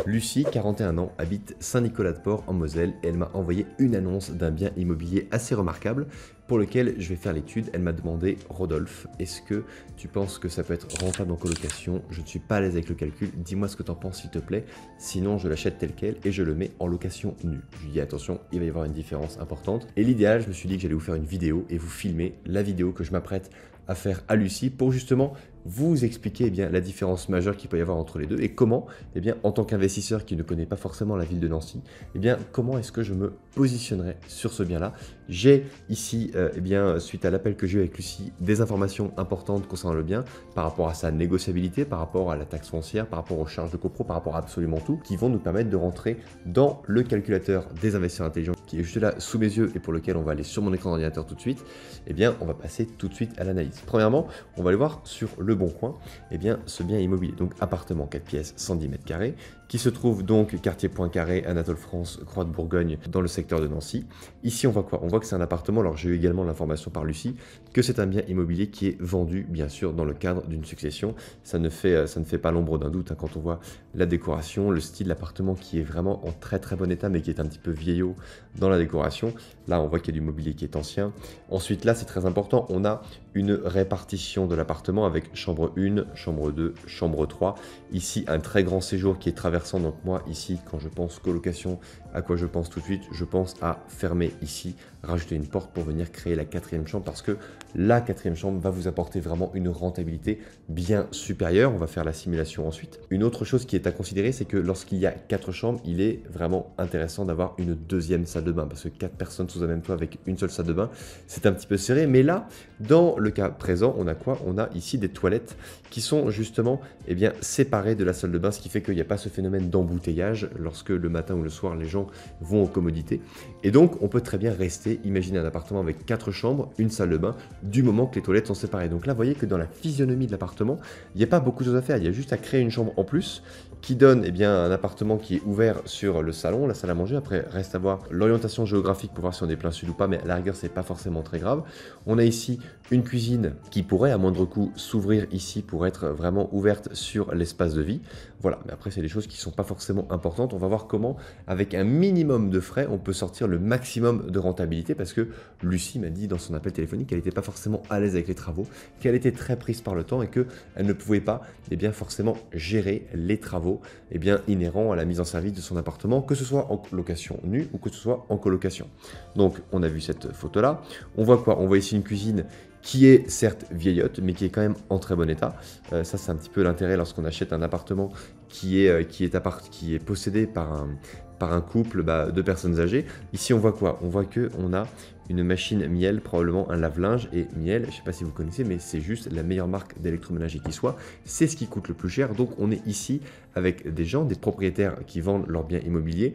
Lucie, 41 ans, habite Saint-Nicolas-de-Port en Moselle et elle m'a envoyé une annonce d'un bien immobilier assez remarquable pour lequel je vais faire l'étude. Elle m'a demandé: Rodolphe, est-ce que tu penses que ça peut être rentable en colocation? Je ne suis pas à l'aise avec le calcul, dis-moi ce que tu en penses s'il te plaît, sinon je l'achète tel quel et je le mets en location nue. Je lui dis attention, il va y avoir une différence importante. Et l'idéal, je me suis dit que j'allais vous faire une vidéo et vous filmer la vidéo que je m'apprête à faire à Lucie pour justement vous expliquer bien, la différence majeure qu'il peut y avoir entre les deux et comment, bien, en tant qu'investisseur qui ne connaît pas forcément la ville de Nancy, bien, comment est-ce que je me positionnerai sur ce bien-là. J'ai ici, bien, suite à l'appel que j'ai eu avec Lucie, des informations importantes concernant le bien par rapport à sa négociabilité, par rapport à la taxe foncière, par rapport aux charges de copro, par rapport à absolument tout, qui vont nous permettre de rentrer dans le calculateur des investisseurs intelligents qui est juste là sous mes yeux et pour lequel on va aller sur mon écran d'ordinateur tout de suite. Bien, on va passer tout de suite à l'analyse. Premièrement, on va aller voir sur Le Bon Coin, bien, ce bien immobilier, donc appartement 4 pièces, 110 mètres carrés, qui se trouve donc quartier Poincaré, Anatole France, Croix de Bourgogne, dans le secteur de Nancy. Ici, on voit quoi? On voit que c'est un appartement, alors j'ai eu également l'information par Lucie, que c'est un bien immobilier qui est vendu, bien sûr, dans le cadre d'une succession. Ça ne fait pas l'ombre d'un doute, hein, quand on voit la décoration, le style, l'appartement qui est vraiment en très très bon état, mais qui est un petit peu vieillot dans la décoration. Là, on voit qu'il y a du mobilier qui est ancien. Ensuite, là, c'est très important, on a une répartition de l'appartement avec chambre 1, chambre 2, chambre 3. Ici, un très grand séjour qui est traversant. Donc moi, ici, quand je pense colocation, à quoi je pense tout de suite? Je pense à fermer ici, rajouter une porte pour venir créer la 4e chambre parce que la 4e chambre va vous apporter vraiment une rentabilité bien supérieure. On va faire la simulation ensuite. Une autre chose qui est à considérer, c'est que lorsqu'il y a 4 chambres, il est vraiment intéressant d'avoir une 2e salle de bain parce que 4 personnes sous un même toit avec une seule salle de bain, c'est un petit peu serré. Mais là, dans le cas présent, on a quoi? On a ici des toilettes qui sont justement bien, séparées de la salle de bain, ce qui fait qu'il n'y a pas ce phénomène d'embouteillage lorsque le matin ou le soir, les gens vont aux commodités. Et donc, on peut très bien rester, imaginer un appartement avec 4 chambres, une salle de bain, du moment que les toilettes sont séparées. Donc là, vous voyez que dans la physionomie de l'appartement, il n'y a pas beaucoup de choses à faire. Il y a juste à créer une chambre en plus qui donne bien, un appartement qui est ouvert sur le salon, la salle à manger. Après, reste à voir l'orientation géographique pour voir si on est plein sud ou pas, mais à la rigueur, c'est pas forcément très grave. On a ici une cuisine qui pourrait, à moindre coût, s'ouvrir ici pour être vraiment ouverte sur l'espace de vie. Voilà, mais après, c'est des choses qui ne sont pas forcément importantes. On va voir comment, avec un minimum de frais, on peut sortir le maximum de rentabilité parce que Lucie m'a dit dans son appel téléphonique qu'elle n'était pas forcément à l'aise avec les travaux, qu'elle était très prise par le temps et qu'elle ne pouvait pas bien, forcément gérer les travaux bien, inhérents à la mise en service de son appartement, que ce soit en location nue ou que ce soit en colocation. Donc, on a vu cette photo-là. On voit quoi? On voit ici une cuisine qui est certes vieillotte, mais qui est quand même en très bon état. Ça, c'est un petit peu l'intérêt lorsqu'on achète un appartement qui est possédé par un couple de personnes âgées. Ici, on voit quoi? On voit qu'on a une machine Miele, probablement un lave-linge. Et Miele, je ne sais pas si vous connaissez, mais c'est juste la meilleure marque d'électroménager qui soit. C'est ce qui coûte le plus cher. Donc, on est ici avec des gens, des propriétaires qui vendent leurs biens immobiliers,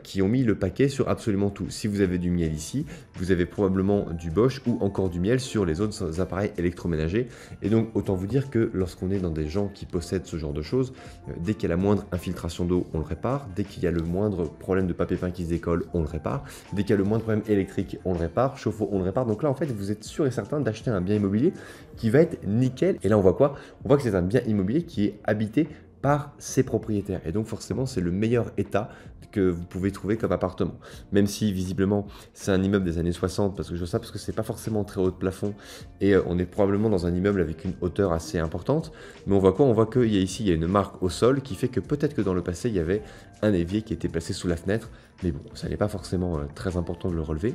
qui ont mis le paquet sur absolument tout. Si vous avez du Miele ici, vous avez probablement du Bosch ou encore du Miele sur les autres appareils électroménagers. Et donc, autant vous dire que lorsqu'on est dans des gens qui possèdent ce genre de choses, dès qu'il y a la moindre infiltration d'eau, on le répare. Dès qu'il y a le moindre problème de papier peint qui se décolle, on le répare. Dès qu'il y a le moindre problème électrique, on le répare. Chauffe-eau, on le répare. Donc là, en fait, vous êtes sûr et certain d'acheter un bien immobilier qui va être nickel. Et là, on voit quoi? On voit que c'est un bien immobilier qui est habité par ses propriétaires. Et donc forcément, c'est le meilleur état que vous pouvez trouver comme appartement. Même si visiblement, c'est un immeuble des années 60, parce que je vois ça, parce que c'est pas forcément très haut de plafond, et on est probablement dans un immeuble avec une hauteur assez importante. Mais on voit quoi? On voit qu'il y a ici, il y a une marque au sol qui fait que peut-être que dans le passé, il y avait un évier qui était placé sous la fenêtre. Mais bon, ça n'est pas forcément très important de le relever.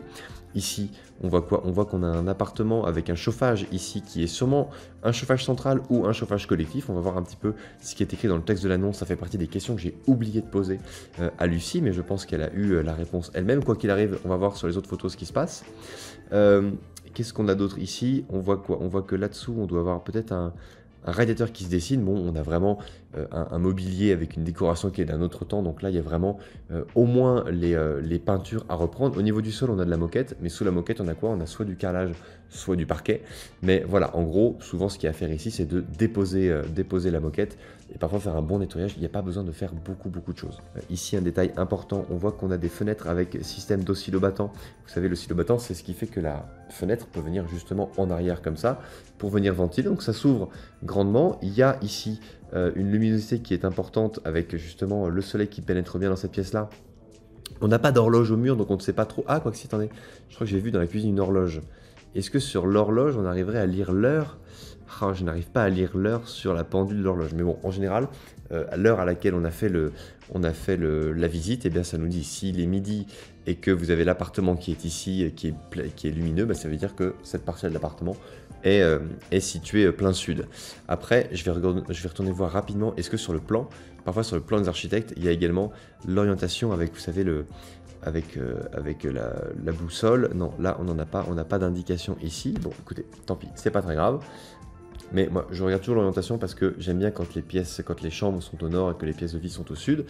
Ici, on voit quoi? On voit qu'on a un appartement avec un chauffage ici qui est sûrement un chauffage central ou un chauffage collectif. On va voir un petit peu ce qui est écrit dans le texte de l'annonce. Ça fait partie des questions que j'ai oublié de poser à Lucie, mais je pense qu'elle a eu la réponse elle-même. Quoi qu'il arrive, on va voir sur les autres photos ce qui se passe. Qu'est-ce qu'on a d'autre ici? On voit quoi? On voit que là-dessous, on doit avoir peut-être un radiateur qui se dessine. Bon, on a vraiment un mobilier avec une décoration qui est d'un autre temps. Donc là, il y a vraiment au moins les peintures à reprendre. Au niveau du sol, on a de la moquette. Mais sous la moquette, on a quoi? On a soit du carrelage, soit du parquet. Mais voilà, en gros, souvent, ce qu'il y a à faire ici, c'est de déposer la moquette et parfois faire un bon nettoyage. Il n'y a pas besoin de faire beaucoup de choses. Ici, un détail important, on voit qu'on a des fenêtres avec système d'oscillobattant. Vous savez, l'oscillobattant, c'est ce qui fait que la fenêtre peut venir justement en arrière comme ça pour venir ventiler. Donc ça s'ouvre grandement. Il y a ici une luminosité qui est importante avec justement le soleil qui pénètre bien dans cette pièce-là. On n'a pas d'horloge au mur, donc on ne sait pas trop. Ah, quoi que si, attendez, je crois que j'ai vu dans la cuisine une horloge. Est-ce que sur l'horloge, on arriverait à lire l'heure? Ah, je n'arrive pas à lire l'heure sur la pendule de l'horloge. Mais bon, en général, à l'heure à laquelle on a fait, la visite, eh bien, ça nous dit s'il est midi et que vous avez l'appartement qui est ici, qui est lumineux, bah, ça veut dire que cette partie de l'appartement est située plein sud. Après, je vais retourner voir rapidement, est-ce que sur le plan, parfois sur le plan des architectes, il y a également l'orientation avec, vous savez, avec la boussole. Non, là, on n'en a pas, on n'a pas d'indication ici. Bon, écoutez, tant pis, c'est pas très grave. Mais moi, je regarde toujours l'orientation parce que j'aime bien quand les chambres sont au nord et que les pièces de vie sont au sud.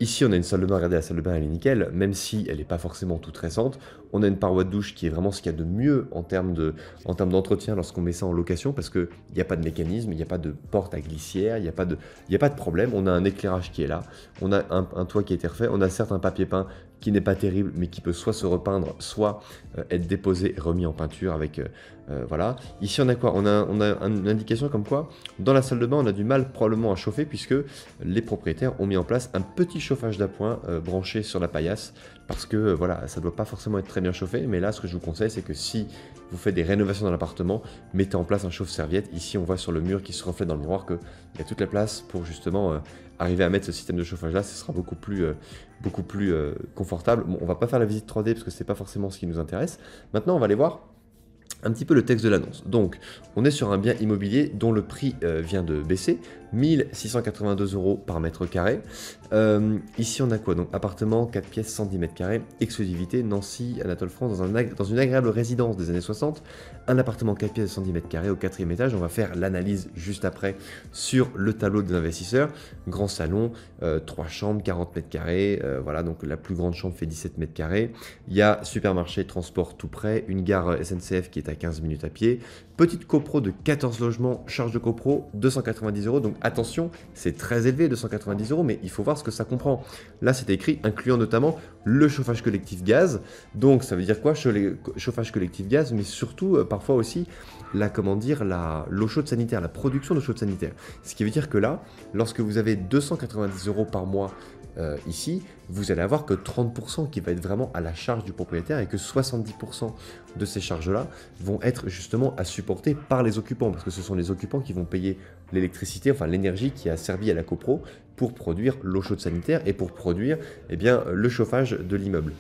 Ici, on a une salle de bain. Regardez, la salle de bain, elle est nickel, même si elle n'est pas forcément toute récente. On a une paroi de douche qui est vraiment ce qu'il y a de mieux en termes d'entretien lorsqu'on met ça en location, parce qu'il n'y a pas de mécanisme, il n'y a pas de porte à glissière, il n'y a pas de problème. On a un éclairage qui est là, on a un toit qui a été refait, on a certes un papier peint qui n'est pas terrible, mais qui peut soit se repeindre, soit être déposé et remis en peinture avec... voilà. Ici, on a quoi? On a une indication comme quoi, dans la salle de bain, on a du mal probablement à chauffer, puisque les propriétaires ont mis en place un petit chauffage d'appoint branché sur la paillasse, parce que voilà, ça ne doit pas forcément être très bien chauffé, mais là, ce que je vous conseille, c'est que si vous faites des rénovations dans l'appartement, mettez en place un chauffe-serviette. Ici, on voit sur le mur qui se reflète dans le miroir qu'il y a toute la place pour justement arriver à mettre ce système de chauffage-là. Ce sera beaucoup plus confortable. Bon, on va pas faire la visite 3D parce que c'est pas forcément ce qui nous intéresse. Maintenant, on va aller voir un petit peu le texte de l'annonce. Donc, on est sur un bien immobilier dont le prix vient de baisser, 1682 € par mètre carré. Ici, on a quoi? Donc, appartement, 4 pièces, 110 mètres carrés, exclusivité, Nancy, Anatole France, dans une agréable résidence des années 60. Un appartement 4 pièces, 110 mètres carrés au 4e étage. On va faire l'analyse juste après sur le tableau des investisseurs. Grand salon, 3 chambres, 40 mètres carrés. Voilà, donc la plus grande chambre fait 17 mètres carrés. Il y a supermarché, transport tout près, une gare SNCF qui est à 15 minutes à pied. Petite copro de 14 logements, charge de copro 290 €. Donc attention, c'est très élevé, 290 €, mais il faut voir ce que ça comprend. Là, c'est écrit incluant notamment le chauffage collectif gaz. Donc ça veut dire quoi? Chauffage collectif gaz, mais surtout parfois aussi l'eau chaude sanitaire, la production d'eau chaude sanitaire. Ce qui veut dire que là, lorsque vous avez 290 € par mois ici, vous allez avoir que 30% qui va être vraiment à la charge du propriétaire et que 70% de ces charges-là vont être justement à supporter par les occupants, parce que ce sont les occupants qui vont payer l'électricité, enfin l'énergie qui a servi à la copro pour produire l'eau chaude sanitaire et pour produire eh bien, le chauffage de l'immeuble.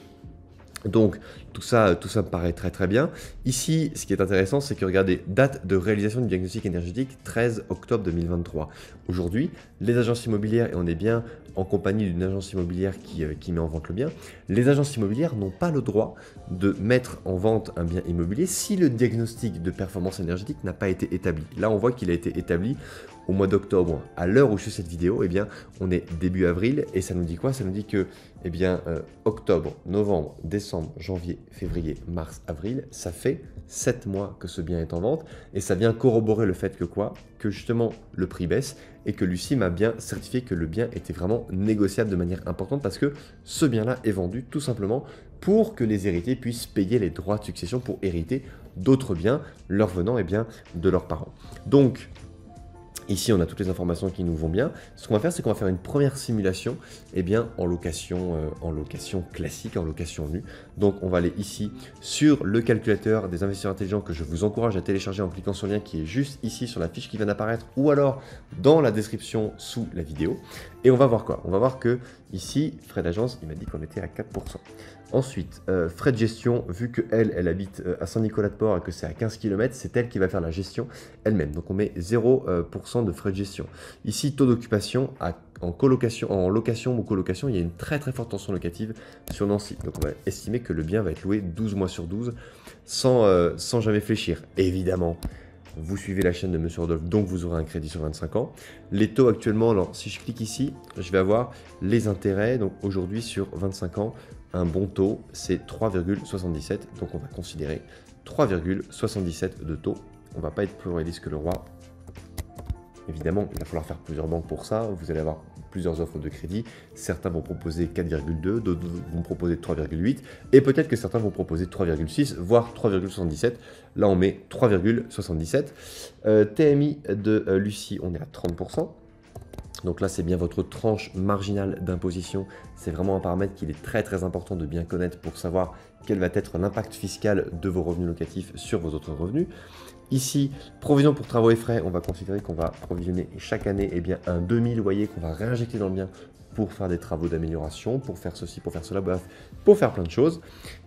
Donc tout ça me paraît très très bien. Ici, ce qui est intéressant, c'est que regardez, date de réalisation du diagnostic énergétique 13 octobre 2023. Aujourd'hui, les agences immobilières, et on est bien en compagnie d'une agence immobilière qui met en vente le bien, les agences immobilières n'ont pas le droit de mettre en vente un bien immobilier si le diagnostic de performance énergétique n'a pas été établi. Là, on voit qu'il a été établi au mois d'octobre. À l'heure où je fais cette vidéo, eh bien, on est début avril et ça nous dit quoi? Ça nous dit que eh bien, octobre, novembre, décembre, janvier, février, mars, avril, ça fait 7 mois que ce bien est en vente et ça vient corroborer le fait que quoi? Que justement le prix baisse et que Lucie m'a bien certifié que le bien était vraiment négociable de manière importante parce que ce bien-là est vendu tout simplement pour que les héritiers puissent payer les droits de succession pour hériter d'autres biens leur venant eh bien, de leurs parents. Donc, ici, on a toutes les informations qui nous vont bien. Ce qu'on va faire, c'est qu'on va faire une première simulation eh bien, en location classique, en location nue. Donc, on va aller ici sur le calculateur des investisseurs intelligents que je vous encourage à télécharger en cliquant sur le lien qui est juste ici sur la fiche qui vient d'apparaître ou alors dans la description sous la vidéo. Et on va voir quoi? On va voir que ici, frais d'agence, il m'a dit qu'on était à 4%. Ensuite, frais de gestion, vu qu'elle habite à Saint-Nicolas-de-Port et que c'est à 15 km, c'est elle qui va faire la gestion elle-même. Donc on met 0% de frais de gestion. Ici, taux d'occupation en location ou colocation, il y a une très très forte tension locative sur Nancy. Donc on va estimer que le bien va être loué 12 mois sur 12 sans jamais fléchir. Évidemment, vous suivez la chaîne de Monsieur Rodolphe, donc vous aurez un crédit sur 25 ans. Les taux actuellement, alors si je clique ici, je vais avoir les intérêts. Donc aujourd'hui sur 25 ans, un bon taux, c'est 3,77. Donc on va considérer 3,77 de taux. On ne va pas être plus réaliste que le roi. Évidemment, il va falloir faire plusieurs banques pour ça. Vous allez avoir plusieurs offres de crédit. Certains vont proposer 4,2, d'autres vont proposer 3,8. Et peut-être que certains vont proposer 3,6, voire 3,77. Là, on met 3,77. TMI de Lucie, on est à 30%. Donc là, c'est bien votre tranche marginale d'imposition. C'est vraiment un paramètre qu'il est très très important de bien connaître pour savoir quel va être l'impact fiscal de vos revenus locatifs sur vos autres revenus. Ici, provision pour travaux et frais, on va considérer qu'on va provisionner chaque année un demi-loyer qu'on va réinjecter dans le bien pour faire des travaux d'amélioration, pour faire ceci, pour faire cela, bref, pour faire plein de choses.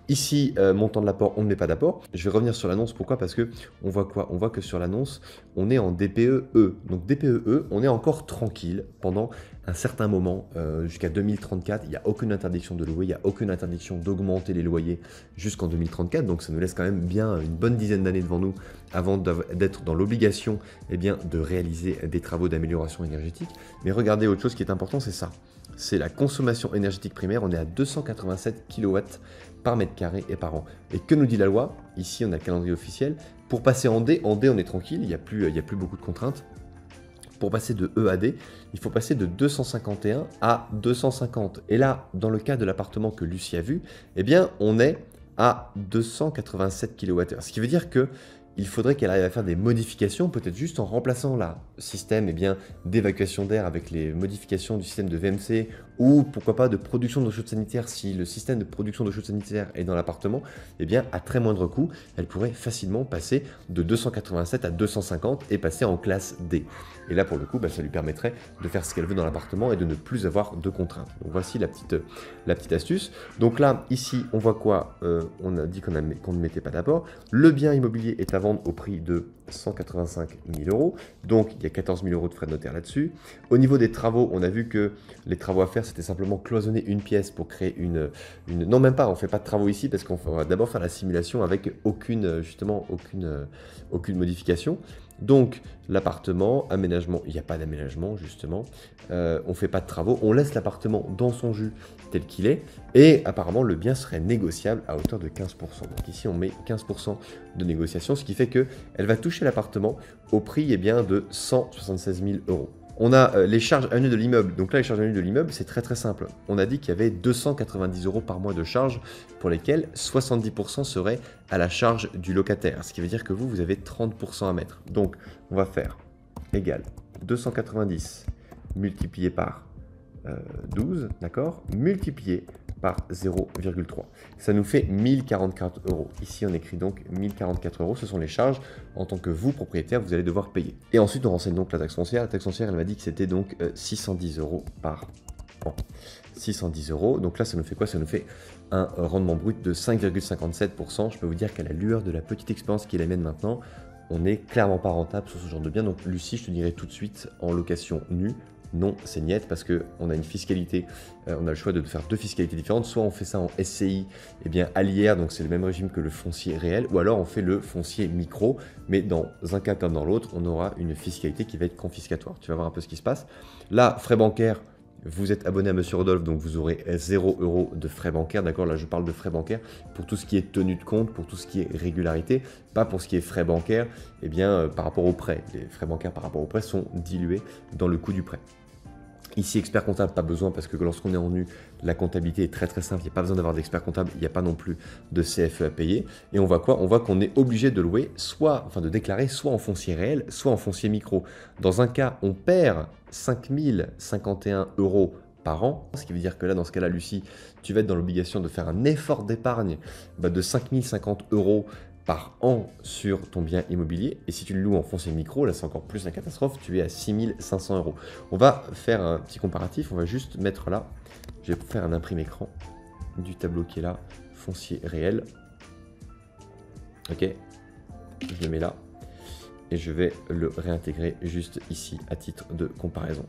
Ici, montant de l'apport, on ne met pas d'apport. Je vais revenir sur l'annonce. Pourquoi? Parce que on voit quoi? On voit que sur l'annonce, on est en DPE-E. Donc DPE-E, on est encore tranquille pendant un certain moment, jusqu'à 2034. Il n'y a aucune interdiction de louer, il n'y a aucune interdiction d'augmenter les loyers jusqu'en 2034. Donc ça nous laisse quand même bien une bonne dizaine d'années devant nous avant d'être dans l'obligation de réaliser des travaux d'amélioration énergétique. Mais regardez, autre chose qui est important, c'est ça. C'est la consommation énergétique primaire. On est à 287 kW par mètre carré et par an. Et que nous dit la loi? Ici, on a le calendrier officiel. Pour passer en D, on est tranquille, il n'y a plus beaucoup de contraintes. Pour passer de E à D, il faut passer de 251 à 250. Et là, dans le cas de l'appartement que Lucie a vu, on est à 287 kWh. Ce qui veut dire que il faudrait qu'elle arrive à faire des modifications, peut-être juste en remplaçant le système d'évacuation d'air avec les modifications du système de VMC, ou pourquoi pas de production d'eau chaude sanitaire. Si le système de production d'eau chaude sanitaire est dans l'appartement, à très moindre coût, elle pourrait facilement passer de 287 à 250 et passer en classe D. Et là, pour le coup, ça lui permettrait de faire ce qu'elle veut dans l'appartement et de ne plus avoir de contraintes. Donc voici la petite astuce. Donc là, ici, on voit quoi? On a dit qu'on ne mettait pas d'apport. Le bien immobilier est à vendre au prix de 185 000 €. Donc, il y a 14 000 € de frais de notaire là-dessus. Au niveau des travaux, on a vu que les travaux à faire, c'était simplement cloisonner une pièce pour créer une... Non, même pas, on ne fait pas de travaux ici parce qu'on va d'abord faire la simulation avec aucune modification. Donc, l'appartement, aménagement, il n'y a pas d'aménagement, justement. On ne fait pas de travaux, on laisse l'appartement dans son jus tel qu'il est. Et apparemment, le bien serait négociable à hauteur de 15%. Donc ici, on met 15% de négociation, ce qui fait qu'elle va toucher l'appartement au prix de 176 000 €. On a les charges annuelles de l'immeuble. Donc là, les charges annuelles de l'immeuble, c'est très très simple. On a dit qu'il y avait 290 € par mois de charges pour lesquelles 70% seraient à la charge du locataire. Ce qui veut dire que vous avez 30% à mettre. Donc, on va faire égal 290 multiplié par 12, d'accord, multiplié par 0,3. Ça nous fait 1044 €. Ici, on écrit donc 1044 €. Ce sont les charges en tant que vous, propriétaire, vous allez devoir payer. Et ensuite, on renseigne donc la taxe foncière. La taxe foncière, elle m'a dit que c'était donc 610 € par an. 610 €. Donc là, ça nous fait quoi? Ça nous fait un rendement brut de 5,57%. Je peux vous dire qu'à la lueur de la petite expérience qui est la mienne maintenant, on n'est clairement pas rentable sur ce genre de bien. Donc Lucie, je te dirais tout de suite en location nue, non, c'est niette parce qu'on a une fiscalité, on a le choix de faire deux fiscalités différentes. Soit on fait ça en SCI, à l'IR, donc c'est le même régime que le foncier réel, ou alors on fait le foncier micro, mais dans un cas comme dans l'autre, on aura une fiscalité qui va être confiscatoire. Tu vas voir un peu ce qui se passe. Là, frais bancaires, vous êtes abonné à Monsieur Rodolphe, donc vous aurez 0 € de frais bancaires. D'accord, là je parle de frais bancaires pour tout ce qui est tenue de compte, pour tout ce qui est régularité, pas pour ce qui est frais bancaires par rapport au prêt. Les frais bancaires par rapport au prêt sont dilués dans le coût du prêt. Ici, expert comptable, pas besoin parce que lorsqu'on est en nu, la comptabilité est très très simple. Il n'y a pas besoin d'avoir d'expert comptable, il n'y a pas non plus de CFE à payer. Et on voit quoi? On voit qu'on est obligé de louer, de déclarer soit en foncier réel, soit en foncier micro. Dans un cas, on perd 5 051 € par an, ce qui veut dire que là, dans ce cas-là, Lucie, tu vas être dans l'obligation de faire un effort d'épargne de 5 050 € par an sur ton bien immobilier. Et si tu le loues en foncier micro, là c'est encore plus la catastrophe, tu es à 6 500 €. On va faire un petit comparatif, on va juste mettre là, je vais faire un imprime écran du tableau qui est là, foncier réel. Ok, je le mets là et je vais le réintégrer juste ici à titre de comparaison.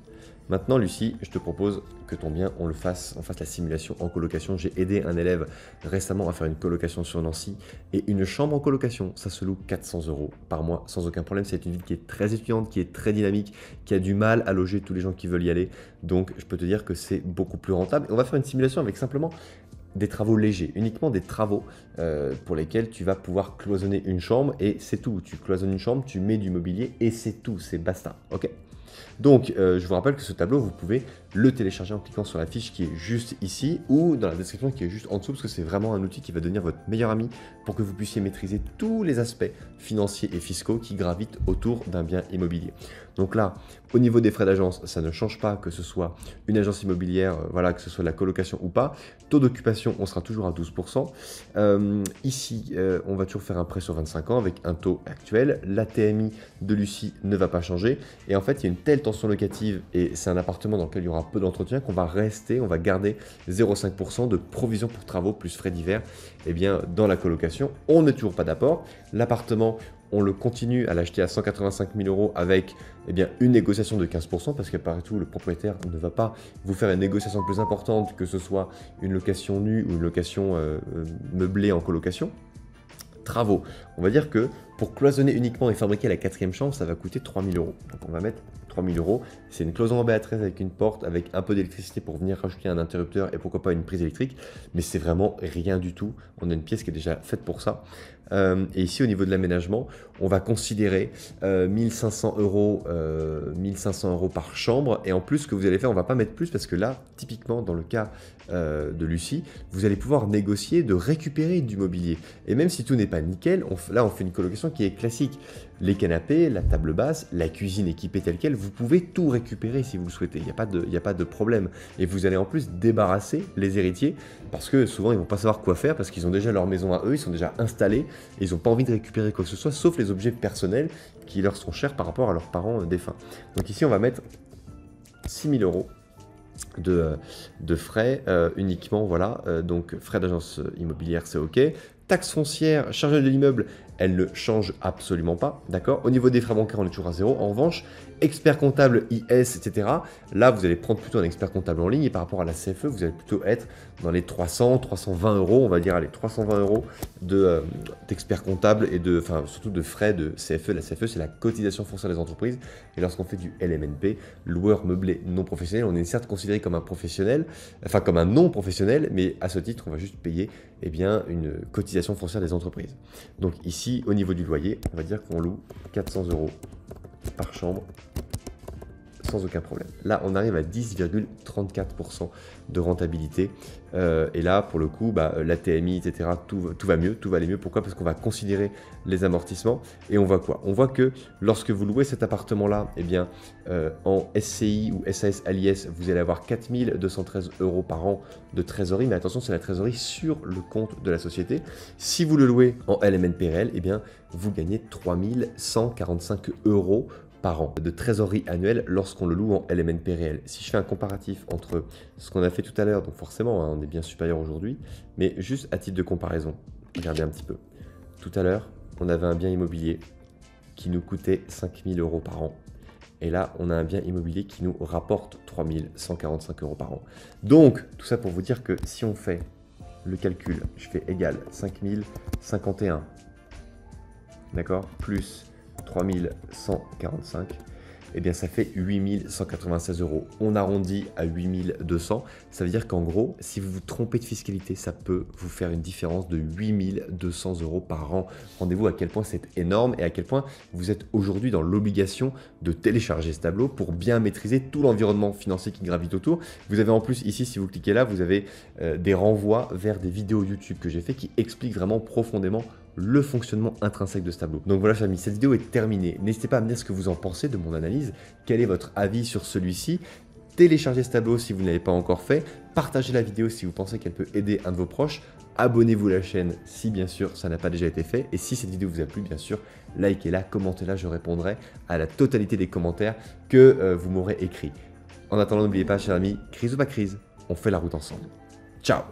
Maintenant, Lucie, je te propose que ton bien, on fasse la simulation en colocation. J'ai aidé un élève récemment à faire une colocation sur Nancy et une chambre en colocation, ça se loue 400 € par mois sans aucun problème. C'est une ville qui est très étudiante, qui est très dynamique, qui a du mal à loger tous les gens qui veulent y aller. Donc, je peux te dire que c'est beaucoup plus rentable. Et on va faire une simulation avec simplement des travaux légers, uniquement des travaux pour lesquels tu vas pouvoir cloisonner une chambre et c'est tout. Tu cloisonnes une chambre, tu mets du mobilier et c'est tout, c'est basta. Ok. Donc, je vous rappelle que ce tableau, vous pouvez le télécharger en cliquant sur la fiche qui est juste ici ou dans la description qui est juste en dessous, parce que c'est vraiment un outil qui va devenir votre meilleur ami pour que vous puissiez maîtriser tous les aspects financiers et fiscaux qui gravitent autour d'un bien immobilier. Donc là, au niveau des frais d'agence, ça ne change pas que ce soit une agence immobilière, voilà, que ce soit la colocation ou pas. Taux d'occupation, on sera toujours à 12%. Ici, on va toujours faire un prêt sur 25 ans avec un taux actuel. La TMI de Lucie ne va pas changer. Et en fait, il y a une telle tension locative et c'est un appartement dans lequel il y aura peu d'entretien qu'on va rester, on va garder 0,5% de provision pour travaux plus frais divers. Eh bien, dans la colocation, on n'est toujours pas d'apport. L'appartement, on le continue à l'acheter à 185 000 € avec une négociation de 15% parce qu'après tout, le propriétaire ne va pas vous faire une négociation plus importante que ce soit une location nue ou une location meublée en colocation. Travaux, on va dire que pour cloisonner uniquement et fabriquer la 4e chambre, ça va coûter 3 000 €. Donc on va mettre 3 000 €. C'est une cloison en BA13 avec une porte, avec un peu d'électricité pour venir rajouter un interrupteur et pourquoi pas une prise électrique. Mais c'est vraiment rien du tout. On a une pièce qui est déjà faite pour ça. Et ici, au niveau de l'aménagement, on va considérer 1500 € par chambre. Et en plus, ce que vous allez faire, on ne va pas mettre plus parce que là, typiquement, dans le cas de Lucie, vous allez pouvoir négocier de récupérer du mobilier. Et même si tout n'est pas nickel, là, on fait une colocation qui est classique. Les canapés, la table basse, la cuisine équipée telle quelle, vous pouvez tout récupérer si vous le souhaitez. Il n'y a pas de problème. Et vous allez en plus débarrasser les héritiers parce que souvent, ils ne vont pas savoir quoi faire parce qu'ils ont déjà leur maison à eux, ils sont déjà installés et ils n'ont pas envie de récupérer quoi que ce soit, sauf les objets personnels qui leur sont chers par rapport à leurs parents défunts. Donc ici, on va mettre 6 000 € de frais uniquement, voilà, donc frais d'agence immobilière, c'est OK. Taxe foncière, charge de l'immeuble, elle ne change absolument pas, d'accord. Au niveau des frais bancaires, on est toujours à 0. En revanche, expert comptable, IS, etc. Là, vous allez prendre plutôt un expert comptable en ligne et par rapport à la CFE, vous allez plutôt être dans les 300, 320 €, on va dire, allez, 320 € d'expert comptable et surtout de frais de CFE. La CFE, c'est la cotisation foncière des entreprises. Et lorsqu'on fait du LMNP, loueur meublé non professionnel, on est certes considéré comme un professionnel, enfin comme un non professionnel, mais à ce titre, on va juste payer une cotisation foncière des entreprises. Donc ici, au niveau du loyer, on va dire qu'on loue 400 € par chambre sans aucun problème. Là, on arrive à 10,34% de rentabilité. Et là, pour le coup, la TMI, etc., tout va mieux, tout va aller mieux. Pourquoi? Parce qu'on va considérer les amortissements. Et on voit quoi? On voit que lorsque vous louez cet appartement-là, en SCI ou SAS à l'IS, vous allez avoir 4 213 € par an de trésorerie. Mais attention, c'est la trésorerie sur le compte de la société. Si vous le louez en LMNP réel, vous gagnez 3 145 € par an de trésorerie annuelle lorsqu'on le loue en LMNP réel. Si je fais un comparatif entre ce qu'on a fait tout à l'heure, donc forcément, on est bien supérieur aujourd'hui, mais juste à titre de comparaison, regardez un petit peu. Tout à l'heure, on avait un bien immobilier qui nous coûtait 5 000 € par an. Et là, on a un bien immobilier qui nous rapporte 3 145 € par an. Donc, tout ça pour vous dire que si on fait le calcul, je fais égal 5 051, d'accord, plus 3145, ça fait 8196 €. On arrondit à 8200. Ça veut dire qu'en gros, si vous vous trompez de fiscalité, ça peut vous faire une différence de 8200 € par an. Rendez-vous à quel point c'est énorme et à quel point vous êtes aujourd'hui dans l'obligation de télécharger ce tableau pour bien maîtriser tout l'environnement financier qui gravite autour. Vous avez en plus ici, si vous cliquez là, vous avez des renvois vers des vidéos YouTube que j'ai fait qui expliquent vraiment profondément le fonctionnement intrinsèque de ce tableau. Donc voilà, chers amis, cette vidéo est terminée. N'hésitez pas à me dire ce que vous en pensez de mon analyse. Quel est votre avis sur celui-ci? Téléchargez ce tableau si vous ne l'avez pas encore fait. Partagez la vidéo si vous pensez qu'elle peut aider un de vos proches. Abonnez-vous à la chaîne si bien sûr ça n'a pas déjà été fait. Et si cette vidéo vous a plu, bien sûr, likez-la, commentez-la. Je répondrai à la totalité des commentaires que vous m'aurez écrits. En attendant, n'oubliez pas, chers amis, crise ou pas crise, on fait la route ensemble. Ciao!